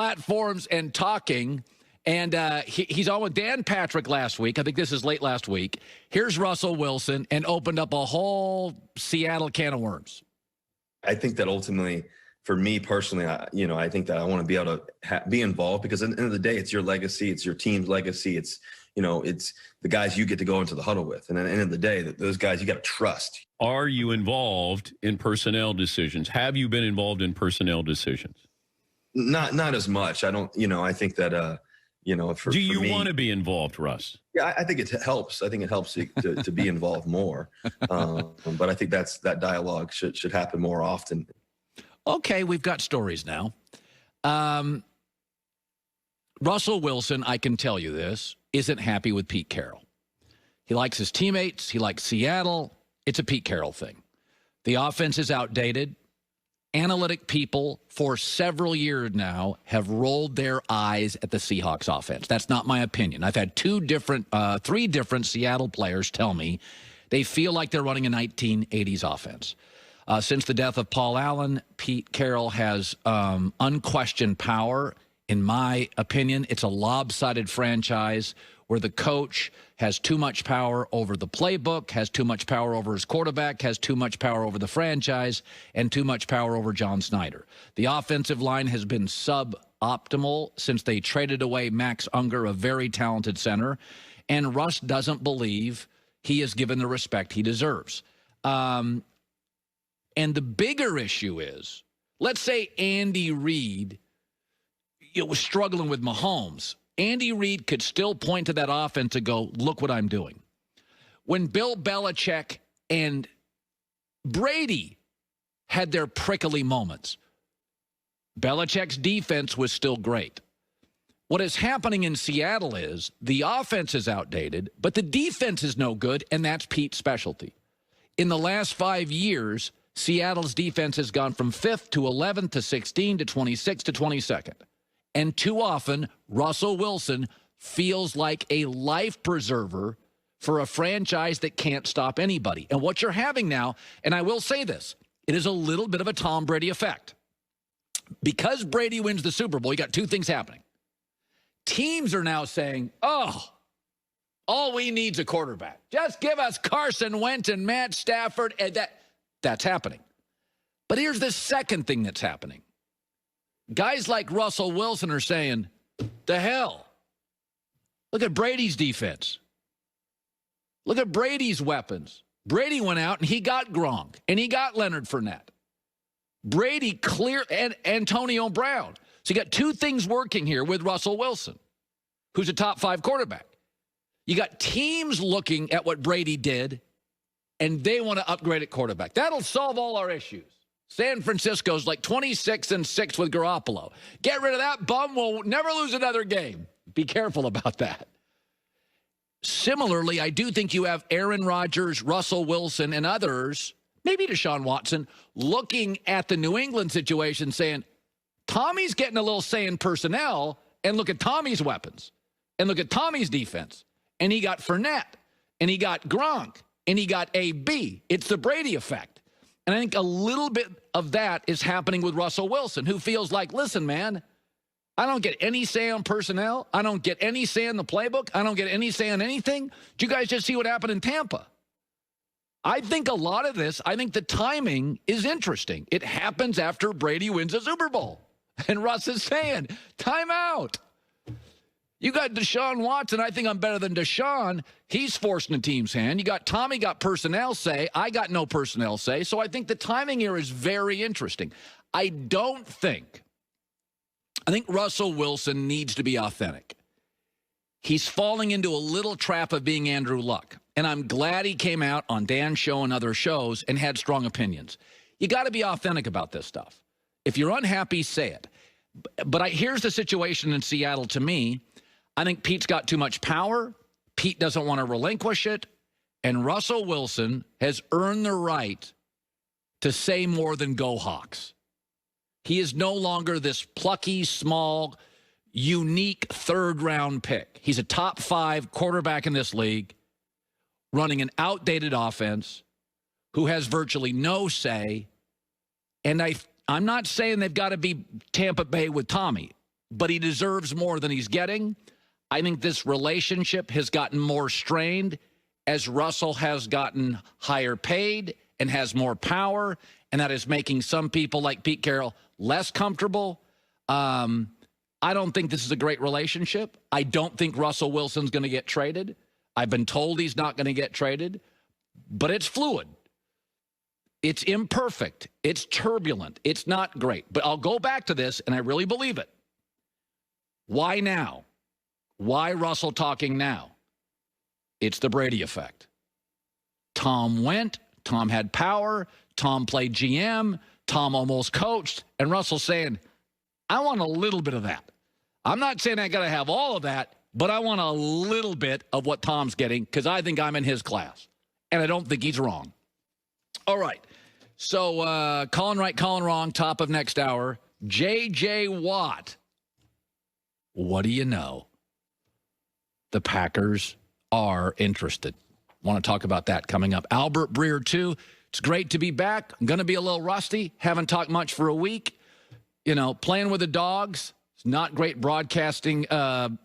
platforms and talking. And he's on with Dan Patrick last week. I think this is late last week. Here's Russell Wilson and opened up a whole Seattle can of worms. I think that ultimately, for me personally, I think that I want to be able to be involved, because at the end of the day, it's your legacy, it's your team's legacy, it's the guys you get to go into the huddle with, and at the end of the day, those guys you got to trust. Are you involved in personnel decisions? Have you been involved in personnel decisions? Not as much. I don't. I think that. Do you want to be involved, Russ? Yeah, I think it helps. I think it helps to be involved more. But I think that dialogue should happen more often. Okay, we've got stories now. Russell Wilson, I can tell you this, isn't happy with Pete Carroll. He likes his teammates. He likes Seattle. It's a Pete Carroll thing. The offense is outdated. Analytic people for several years now have rolled their eyes at the Seahawks offense. That's not my opinion. I've had three different Seattle players tell me they feel like they're running a 1980s offense. Since the death of Paul Allen, Pete Carroll has unquestioned power. In my opinion, it's a lopsided franchise where the coach has too much power over the playbook, has too much power over his quarterback, has too much power over the franchise, and too much power over John Snyder. The offensive line has been suboptimal since they traded away Max Unger, a very talented center, and Russ doesn't believe he is given the respect he deserves. And the bigger issue is, let's say Andy Reid was struggling with Mahomes. Andy Reid could still point to that offense and go, look what I'm doing. When Bill Belichick and Brady had their prickly moments, Belichick's defense was still great. What is happening in Seattle is the offense is outdated, but the defense is no good, and that's Pete's specialty. In the last 5 years, Seattle's defense has gone from 5th to 11th to 16th to 26th to 22nd. And too often, Russell Wilson feels like a life preserver for a franchise that can't stop anybody. And what you're having now, and I will say this, it is a little bit of a Tom Brady effect. Because Brady wins the Super Bowl, you got two things happening. Teams are now saying, oh, all we need is a quarterback. Just give us Carson Wentz and Matt Stafford, and that's happening. But here's the second thing that's happening. Guys like Russell Wilson are saying, the hell. Look at Brady's defense. Look at Brady's weapons. Brady went out and he got Gronk and he got Leonard Fournette. Brady and Antonio Brown. So you got two things working here with Russell Wilson, who's a top 5 quarterback. You got teams looking at what Brady did, and they want to upgrade at quarterback. That'll solve all our issues. San Francisco's like 26-6 with Garoppolo. Get rid of that bum. We'll never lose another game. Be careful about that. Similarly, I do think you have Aaron Rodgers, Russell Wilson, and others, maybe Deshaun Watson, looking at the New England situation saying, Tommy's getting a little say in personnel, and look at Tommy's weapons, and look at Tommy's defense. And he got Fournette, and he got Gronk, and he got AB. It's the Brady effect. And I think a little bit of that is happening with Russell Wilson, who feels like, listen, man, I don't get any say on personnel. I don't get any say on the playbook. I don't get any say on anything. Did you guys just see what happened in Tampa? I think a lot of this, I think the timing is interesting. It happens after Brady wins a Super Bowl. And Russ is saying, time out. You got Deshaun Watson. I think I'm better than Deshaun. He's forcing the team's hand. You got Tommy got personnel say. I got no personnel say. So I think the timing here is very interesting. I think Russell Wilson needs to be authentic. He's falling into a little trap of being Andrew Luck. And I'm glad he came out on Dan's show and other shows and had strong opinions. You got to be authentic about this stuff. If you're unhappy, say it. But here's the situation in Seattle to me. I think Pete's got too much power. Pete doesn't want to relinquish it. And Russell Wilson has earned the right to say more than go Hawks. He is no longer this plucky, small, unique third-round pick. He's a top 5 quarterback in this league, running an outdated offense, who has virtually no say. And I'm not saying they've got to be Tampa Bay with Tommy. but he deserves more than he's getting. I think this relationship has gotten more strained as Russell has gotten higher paid and has more power, and that is making some people like Pete Carroll less comfortable. I don't think this is a great relationship. I don't think Russell Wilson's going to get traded. I've been told he's not going to get traded, but it's fluid. It's imperfect. It's turbulent. It's not great. But I'll go back to this, and I really believe it. Why now? Why Russell talking now? It's the Brady effect. Tom went. Tom had power. Tom played GM. Tom almost coached. And Russell's saying, I want a little bit of that. I'm not saying I got to have all of that, but I want a little bit of what Tom's getting because I think I'm in his class. And I don't think he's wrong. All right. So Colin right, Colin wrong, top of next hour. J.J. Watt. What do you know? The Packers are interested. Want to talk about that coming up. Albert Breer, too. It's great to be back. I'm going to be a little rusty. Haven't talked much for a week. You know, playing with the dogs. It's not great broadcasting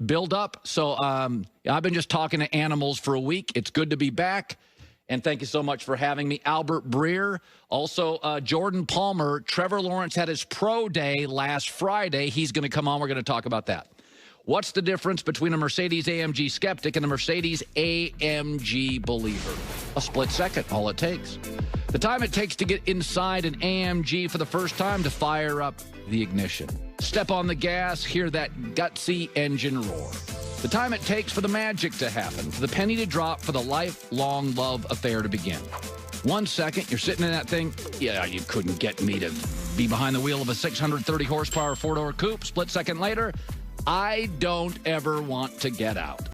build-up. So I've been just talking to animals for a week. It's good to be back. And thank you so much for having me. Albert Breer. Also, Jordan Palmer. Trevor Lawrence had his pro day last Friday. He's going to come on. We're going to talk about that. What's the difference between a Mercedes-AMG skeptic and a Mercedes-AMG believer? A split second, all it takes. The time it takes to get inside an AMG for the first time to fire up the ignition. Step on the gas, hear that gutsy engine roar. The time it takes for the magic to happen, for the penny to drop, for the lifelong love affair to begin. 1 second, you're sitting in that thing. Yeah, you couldn't get me to be behind the wheel of a 630 horsepower four-door coupe. Split second later, I don't ever want to get out.